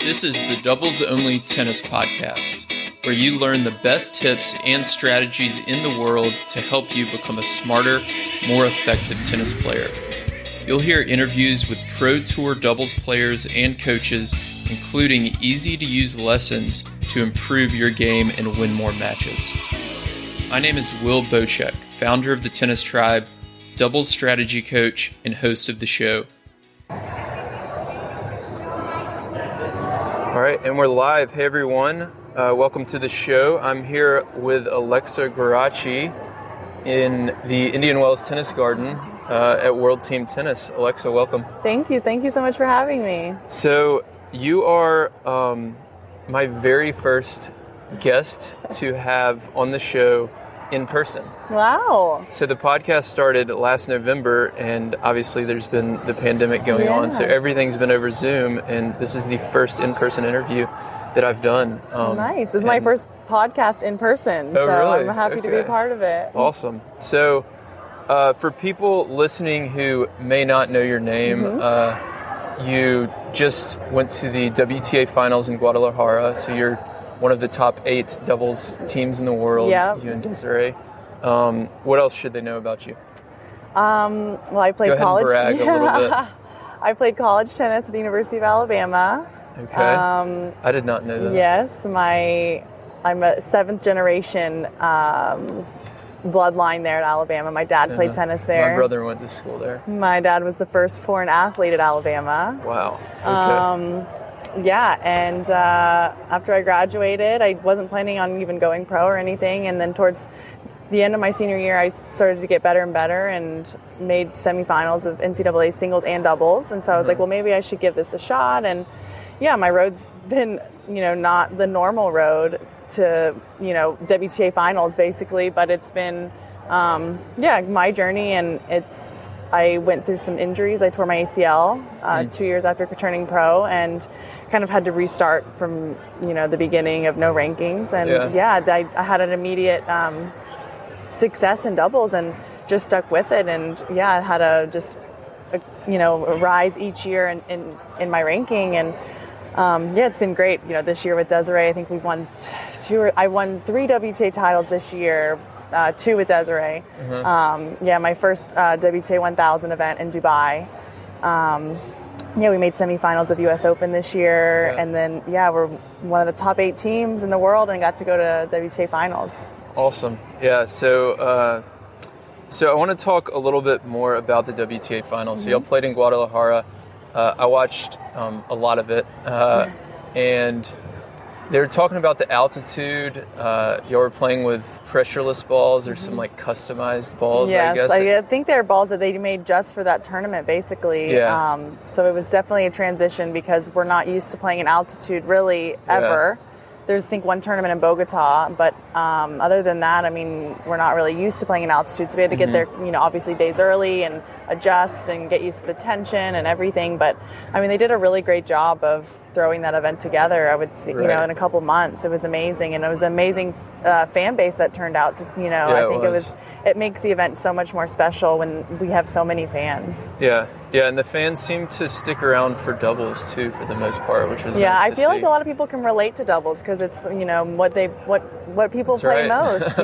This is the Doubles Only Tennis Podcast, where you learn the best tips and strategies in the world to help you become a smarter, more effective tennis player. You'll hear interviews with Pro Tour doubles players and coaches, including easy-to-use lessons to improve your game and win more matches. My name is Will Bocek, founder of the Tennis Tribe, doubles strategy coach, and host of the show. All right, and we're live. Hey, everyone. Welcome to the show. I'm here with Alexa Guarachi in the Indian Wells Tennis Garden at World Team Tennis. Alexa, welcome. Thank you. Thank you so much for having me. So you are my very first guest to have on the show in person. Wow. So the podcast started last November, and obviously there's been the pandemic going on, so everything's been over Zoom, and this is the first in-person interview that I've done. Nice. This is my first podcast in person, so really? I'm happy to be a part of it. Awesome. So for people listening who may not know your name, you just went to the WTA Finals in Guadalajara, so you're one of the top 8 doubles teams in the world, you and Desiree. What else should they know about you? Well, I played college. Go ahead and brag a little bit. I played college tennis at the University of Alabama. Okay. I did not know that. Yes, I'm a 7th generation bloodline there at Alabama. My dad played tennis there. My brother went to school there. My dad was the first foreign athlete at Alabama. Wow. Okay. And after I graduated, I wasn't planning on even going pro or anything. And then towards the end of my senior year, I started to get better and better and made semifinals of NCAA singles and doubles. And so I was like, well, maybe I should give this a shot. And my road's been, not the normal road to, WTA Finals basically, but it's been, my journey, and I went through some injuries. I tore my ACL 2 years after turning pro and kind of had to restart from, the beginning of no rankings. And I had an immediate success in doubles and just stuck with it. And I had a rise each year in my ranking. And it's been great. This year with Desiree, I think we've won I won 3 WTA titles this year. 2 with Desiree. My first WTA 1000 event in Dubai. We made semifinals of US Open this year. And then, we're one of the top 8 teams in the world and got to go to WTA Finals. Awesome. Yeah, so I want to talk a little bit more about the WTA Finals. So y'all played in Guadalajara. I watched a lot of it. And they were talking about the altitude. You were playing with pressureless balls or some customized balls, I guess. I think they're balls that they made just for that tournament, basically. Yeah. So it was definitely a transition because we're not used to playing in altitude really ever. There's, I think, one tournament in Bogota, but other than that, we're not really used to playing in altitude. So we had to get there, obviously days early and adjust and get used to the tension and everything. But, they did a really great job of throwing that event together, I would say, in a couple months. It was amazing. And it was an amazing fan base that turned out to, I think it makes the event so much more special when we have so many fans. Yeah, and the fans seem to stick around for doubles too, for the most part, which was nice I to feel see. like a lot of people can relate to doubles because it's what people play most,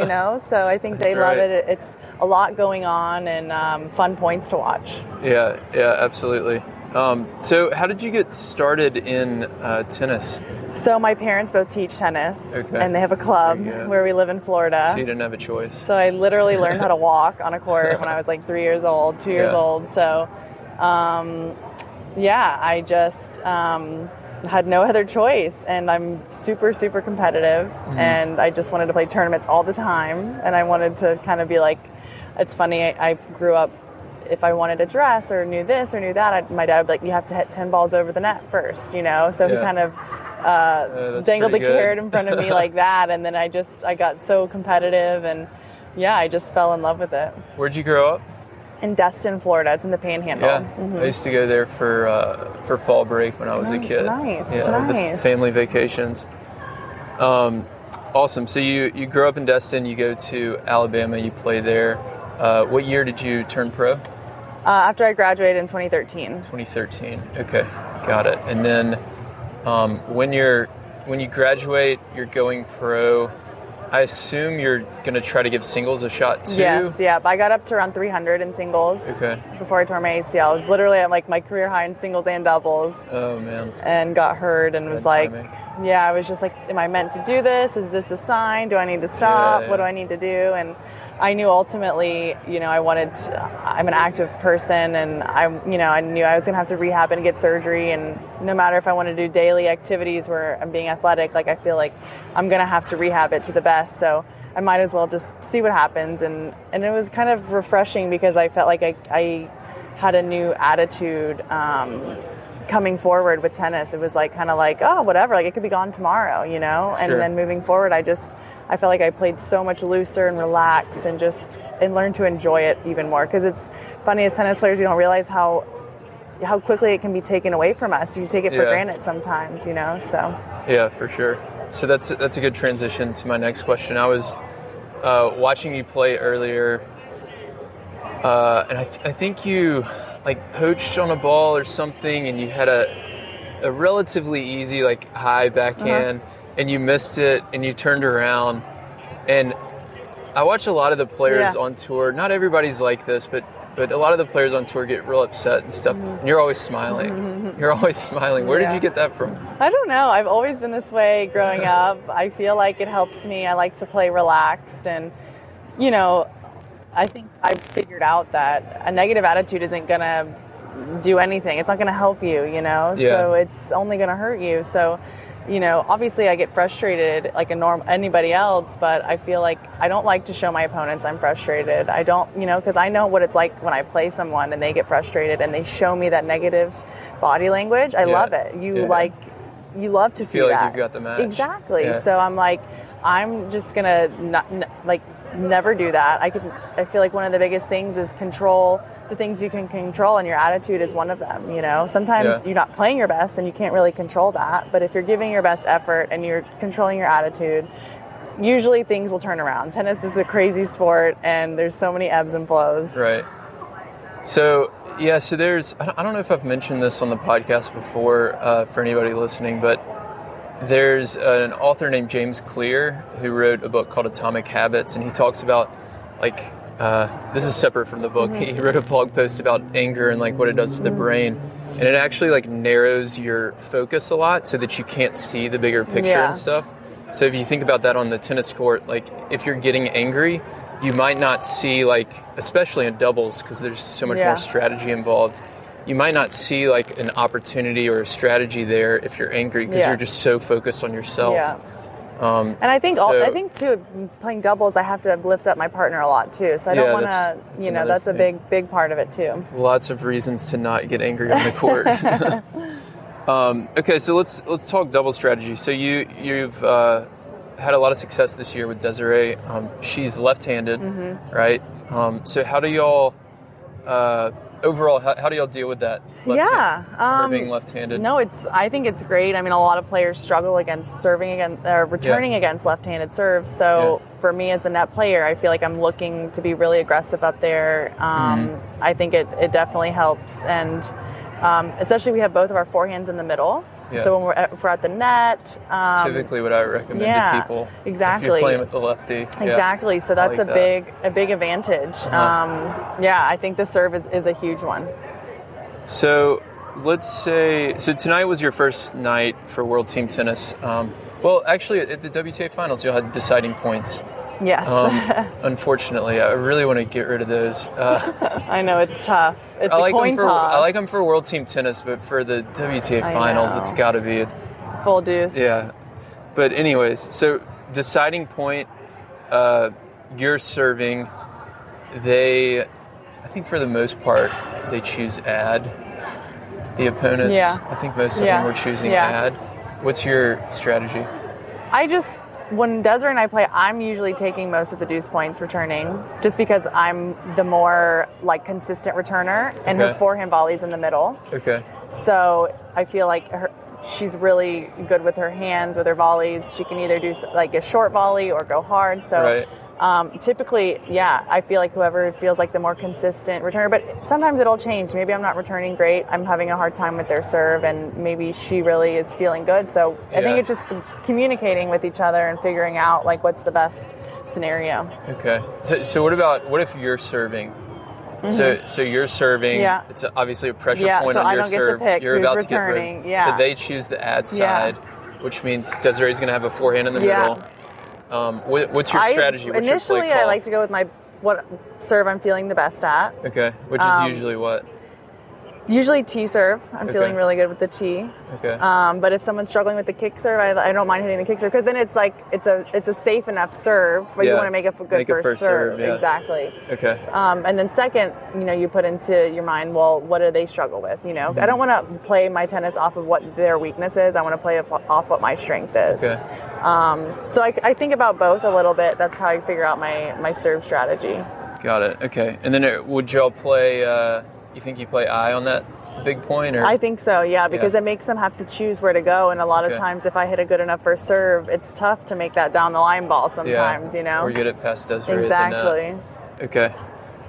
So I think they love it. It's a lot going on and fun points to watch. Yeah, absolutely. So how did you get started in tennis? So my parents both teach tennis, and they have a club where we live in Florida. So you didn't have a choice. So I literally learned how to walk on a court when I was 3 years old, 2 years old. So, I just had no other choice, and I'm super, super competitive, and I just wanted to play tournaments all the time, and I wanted to kind of be it's funny, I grew up, if I wanted to dress or knew this or knew that, my dad would be you have to hit 10 balls over the net first, so he kind of dangled the carrot in front of me like that, and then I got so competitive, and I just fell in love with it. Where'd you grow up? In Destin, Florida. It's in the Panhandle. I used to go there for fall break when I was a kid. Nice. The family vacations. Awesome. So you grew up in Destin, you go to Alabama, you play there. What year did you turn pro? After I graduated in 2013. 2013. Okay, got it. And then When you graduate, you're going pro. I assume you're going to try to give singles a shot too? Yes, yeah. I got up to around 300 in singles before I tore my ACL. I was literally at like my career high in singles and doubles. Oh, man. And got hurt and was like, timing. I was just like, am I meant to do this? Is this a sign? Do I need to stop? What do I need to do? And I knew ultimately, I'm an active person, and I knew I was going to have to rehab and get surgery. And no matter if I want to do daily activities where I'm being athletic, like I feel like I'm going to have to rehab it to the best. So I might as well just see what happens. And it was kind of refreshing because I felt like I had a new attitude coming forward with tennis. It was like kind of like, oh, whatever, like it could be gone tomorrow, and then moving forward, I felt like I played so much looser and relaxed and learned to enjoy it even more. Because it's funny, as tennis players, we don't realize how quickly it can be taken away from us. You take it for granted sometimes, so. Yeah, for sure. So that's a good transition to my next question. I was watching you play earlier, and I think you like poached on a ball or something, and you had a relatively easy like high backhand, and you missed it, and you turned around. And I watch a lot of the players on tour. Not everybody's like this, but a lot of the players on tour get real upset and stuff. And you're always smiling. You're always smiling. Where did you get that from? I don't know. I've always been this way growing up. I feel like it helps me. I like to play relaxed, and I think I've figured out that a negative attitude isn't going to do anything. It's not going to help you, so it's only going to hurt you. So, obviously I get frustrated like anybody else, but I feel like I don't like to show my opponents I'm frustrated. I don't, because I know what it's like when I play someone and they get frustrated and they show me that negative body language. I love it. You love to see that. Feel like you've got the match. Exactly. Yeah. So I'm like, I'm just going to never do that. I feel like one of the biggest things is control the things you can control, and your attitude is one of them. Sometimes you're not playing your best and you can't really control that, but if you're giving your best effort and you're controlling your attitude, usually things will turn around. Tennis is a crazy sport, and there's so many ebbs and flows. Right. So there's, I don't know if I've mentioned this on the podcast before for anybody listening, but there's an author named James Clear who wrote a book called Atomic Habits, and he talks about this is separate from the book. He wrote a blog post about anger and like what it does to the brain, and it actually like narrows your focus a lot so that you can't see the bigger picture and stuff. So if you think about that on the tennis court, like if you're getting angry, you might not see, like, especially in doubles because there's so much more strategy involved, you might not see like an opportunity or a strategy there if you're angry because you're just so focused on yourself. Yeah. And I think too, playing doubles, I have to lift up my partner a lot too. So I don't want to, that's a big part of it too. Lots of reasons to not get angry on the court. Okay, so let's talk double strategy. So you've had a lot of success this year with Desiree. She's left-handed, right? So how do y'all overall? How do y'all deal with that? Her being left-handed. No, I think it's great. I mean, a lot of players struggle against returning against left-handed serves. So for me as the net player, I feel like I'm looking to be really aggressive up there. I think it definitely helps, and especially we have both of our forehands in the middle. Yeah. So when if we're at the net, it's typically what I recommend to people. Exactly. If you're playing with the lefty. Exactly. So that's a big advantage. I think the serve is a huge one. So let's say tonight was your first night for World Team Tennis. Well, actually, at the WTA Finals, you had deciding points. Yes. Unfortunately, I really want to get rid of those. I know, it's tough. It's a coin toss. I like them for World Team Tennis, but for the WTA Finals, it's got to be a full deuce. Yeah. But anyways, so deciding point, you're serving. I think for the most part, they choose ad. The opponents, I think most of them were choosing ad. What's your strategy? When Desiree and I play, I'm usually taking most of the deuce points returning, just because I'm the more like consistent returner, and her forehand volley's in the middle. Okay. So I feel like she's really good with her hands, with her volleys. She can either do like a short volley or go hard. So Typically, I feel like whoever feels like the more consistent returner, but sometimes it'll change. Maybe I'm not returning great. I'm having a hard time with their serve, and maybe she really is feeling good. So I think it's just communicating with each other and figuring out like what's the best scenario. Okay. So what if you're serving? Mm-hmm. So you're serving. Yeah. It's obviously a pressure point on your serve. Get to pick you're who's about returning. To get so they choose the ad side, which means Desiree's going to have a forehand in the middle. What's your strategy? What's initially, your play call? I like to go with what serve I'm feeling the best at. Okay, which is usually what? Usually T serve. I'm feeling really good with the T. Okay. But if someone's struggling with the kick serve, I don't mind hitting the kick serve because then it's like it's a safe enough serve, but you want to make a good first serve. Exactly. Okay. And then second, you put into your mind, well, what do they struggle with? Mm-hmm. I don't want to play my tennis off of what their weakness is. I want to play off what my strength is. Okay. So I think about both a little bit. That's how I figure out my serve strategy. Got it. Okay. And then would y'all play? You think you play eye on that big point? Or? I think so, because it makes them have to choose where to go. And a lot of times if I hit a good enough first serve, it's tough to make that down the line ball sometimes, Or get it past Desiree. Exactly. Okay.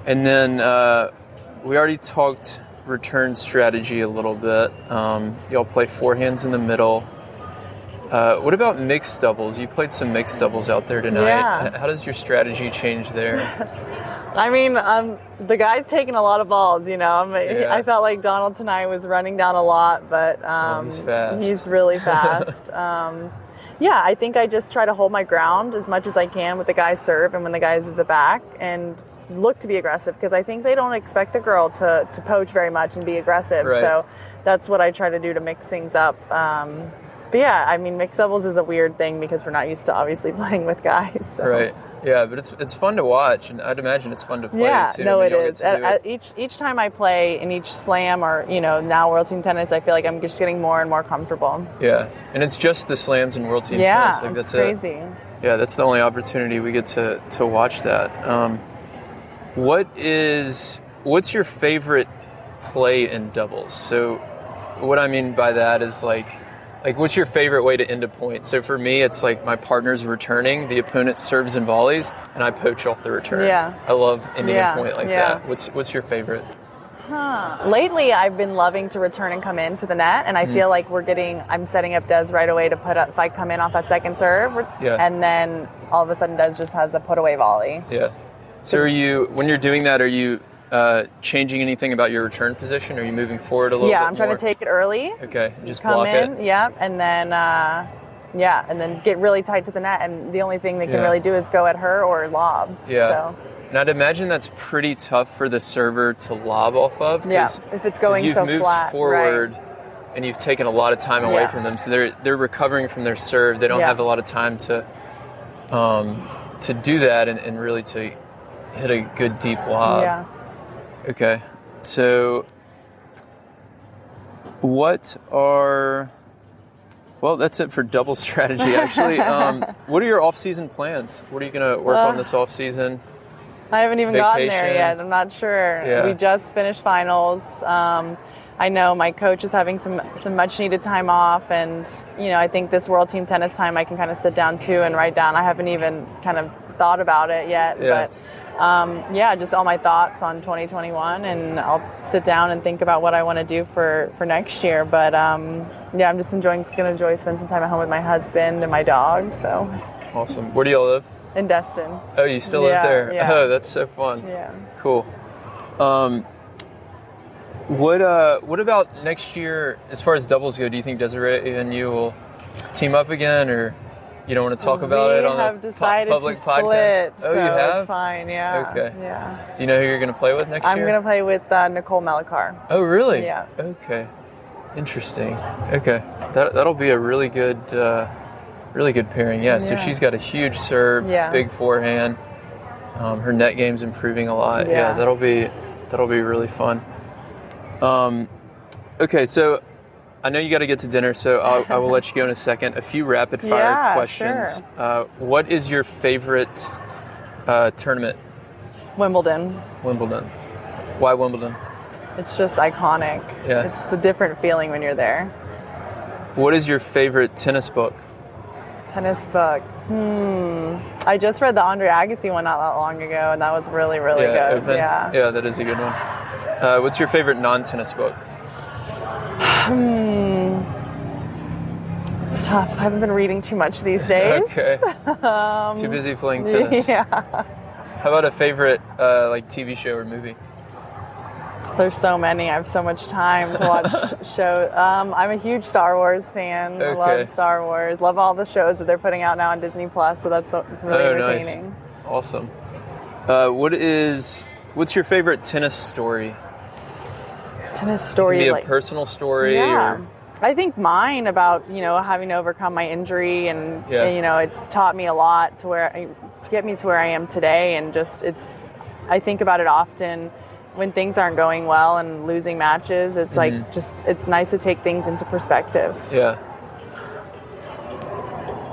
And then we already talked return strategy a little bit. Y'all play forehands in the middle. What about mixed doubles? You played some mixed doubles out there tonight. Yeah. How does your strategy change there? I mean, the guy's taking a lot of balls, I felt like Donald tonight was running down a lot, but he's fast. He's really fast. I think I just try to hold my ground as much as I can with the guy's serve and when the guy's at the back and look to be aggressive because I think they don't expect the girl to poach very much and be aggressive. Right. So that's what I try to do to mix things up. But mixed doubles is a weird thing because we're not used to obviously playing with guys. So. Right. Yeah, but it's fun to watch, and I'd imagine it's fun to play too. No, it is. Each time I play in each slam or now World Team Tennis, I feel like I'm just getting more and more comfortable. Yeah, and it's just the slams and World Team Tennis. Like, that's crazy. Yeah, that's the only opportunity we get to watch that. What's your favorite play in doubles? So, what I mean by that is like what's your favorite way to end a point? So for me, it's like my partner's returning, the opponent serves and volleys, and I poach off the return. Yeah. I love ending a point like that. What's your favorite? Lately, I've been loving to return and come into the net, and I feel like I'm setting up Des right away to put up, if I come in off that second serve, and then all of a sudden Des just has the put away volley. Yeah. So when you're doing that, are you changing anything about your return position? Are you moving forward a little bit more? Yeah, I'm trying to take it early. Okay, just come block in, it. And then and then get really tight to the net. And the only thing they can really do is go at her or lob. Yeah. So. And I'd imagine that's pretty tough for the server to lob off of. Yeah, if it's going so flat. You've moved forward, and you've taken a lot of time away from them, so they're recovering from their serve. They don't have a lot of time to do that and really to hit a good deep lob. Yeah. Okay, so that's it for double strategy, actually. What are your off-season plans? What are you going to work on this off-season? I haven't even gotten there yet. I'm not sure. Yeah. We just finished finals. I know my coach is having some much-needed time off, and, I think this World Team Tennis time I can kind of sit down, too, and write down. I haven't even kind of thought about it yet, but... just all my thoughts on 2021, and I'll sit down and think about what I want to do for next year. But I'm just going to enjoy spend some time at home with my husband and my dog. So awesome. Where do y'all live? In Destin. Oh, you still live there? Yeah. Oh, that's so fun. Yeah. Cool. What about next year? As far as doubles go, do you think Desiree and you will team up again, or? You don't want to talk about it on a public podcast? So you have? It's fine, yeah. Okay. Yeah. Do you know who you're going to play with next year? I'm going to play with Nicole Melikar. Oh, really? Yeah. Okay. Interesting. Okay. That'll be a really good pairing. Yeah. So she's got a huge serve, big forehand. Her net game's improving a lot. Yeah. That'll be really fun. Okay. So. I know you got to get to dinner, so I will let you go in a second. A few rapid-fire questions. Sure. What is your favorite tournament? Wimbledon. Why Wimbledon? It's just iconic. Yeah. It's a different feeling when you're there. What is your favorite tennis book? Tennis book. I just read the Andre Agassi one not that long ago, and that was really, really good. Open. Yeah. Yeah, that is a good one. What's your favorite non-tennis book? It's tough. I haven't been reading too much these days. Okay. Too busy playing tennis. Yeah. How about a favorite like TV show or movie? There's so many. I have so much time to watch shows. I'm a huge Star Wars fan. I love Star Wars. Love all the shows that they're putting out now on Disney Plus. So that's really entertaining. Nice. Awesome. What's your favorite tennis story? Tennis story. It can be a personal story. Yeah. Or... I think mine about having to overcome my injury and it's taught me a lot to get me to where I am today, and I think about it often. When things aren't going well and losing matches, it's it's nice to take things into perspective. Yeah.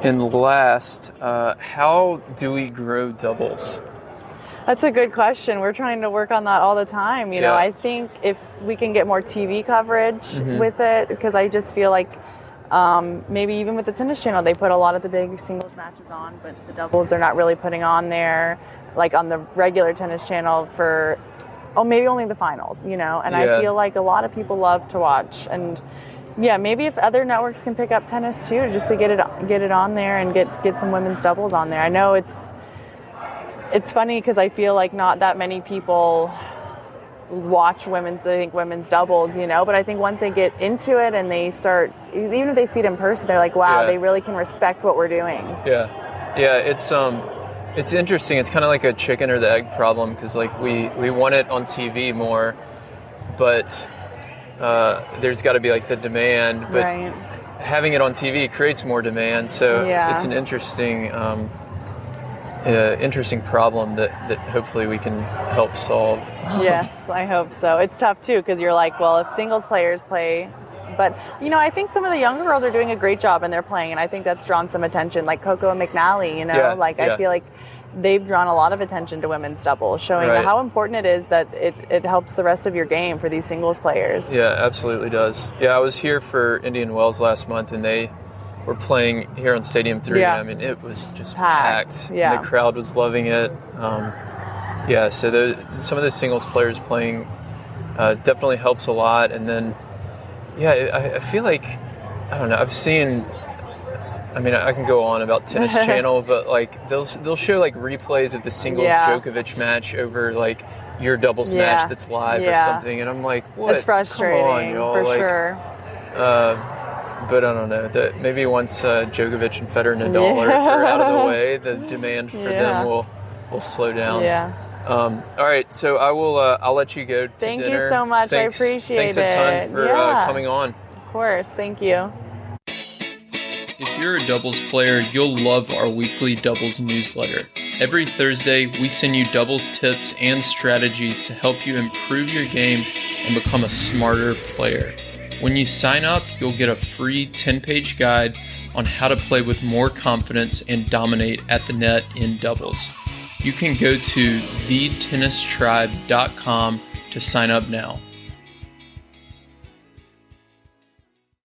And last, how do we grow doubles? That's a good question. We're trying to work on that all the time. I think if we can get more TV coverage with it, because I just feel like maybe even with the Tennis Channel, they put a lot of the big singles matches on, but the doubles they're not really putting on there, like on the regular Tennis Channel for... maybe only the finals, and I feel like a lot of people love to watch. And maybe if other networks can pick up tennis too, just to get it on there and get some women's doubles on there. I know it's funny because I feel like not that many people watch women's doubles, but I think once they get into it and they start, even if they see it in person, they're like, wow, they really can respect what we're doing. It's interesting. It's kind of like a chicken or the egg problem, because like we want it on TV more, but there's got to be like the demand. But having it on TV creates more demand. So it's an interesting problem that hopefully we can help solve. Yes, I hope so. It's tough too, because you're like, well, if singles players play. But, I think some of the younger girls are doing a great job and they're playing, and I think that's drawn some attention, like Coco and McNally, I feel like they've drawn a lot of attention to women's doubles, showing how important it is that it helps the rest of your game for these singles players. Yeah, absolutely does. Yeah, I was here for Indian Wells last month, and they were playing here on Stadium 3, and I mean, it was just packed. Yeah. And the crowd was loving it. So some of the singles players playing definitely helps a lot, and then I feel like, I don't know, I've seen, I mean, I can go on about Tennis Channel, but like they'll show like replays of the singles Djokovic match over like your doubles match that's live or something, and I'm like, what? It's frustrating. Come on, y'all. For sure. But I don't know, that maybe once Djokovic and Federer and Nadal are out of the way, the demand for them will slow down. Yeah. All right, so I'll let you go to Thank dinner. You so much. Thanks, I appreciate it. Thanks a ton for coming on. Of course. Thank you. If you're a doubles player, you'll love our weekly doubles newsletter. Every Thursday, we send you doubles tips and strategies to help you improve your game and become a smarter player. When you sign up, you'll get a free 10-page guide on how to play with more confidence and dominate at the net in doubles. You can go to thetennistribe.com to sign up now.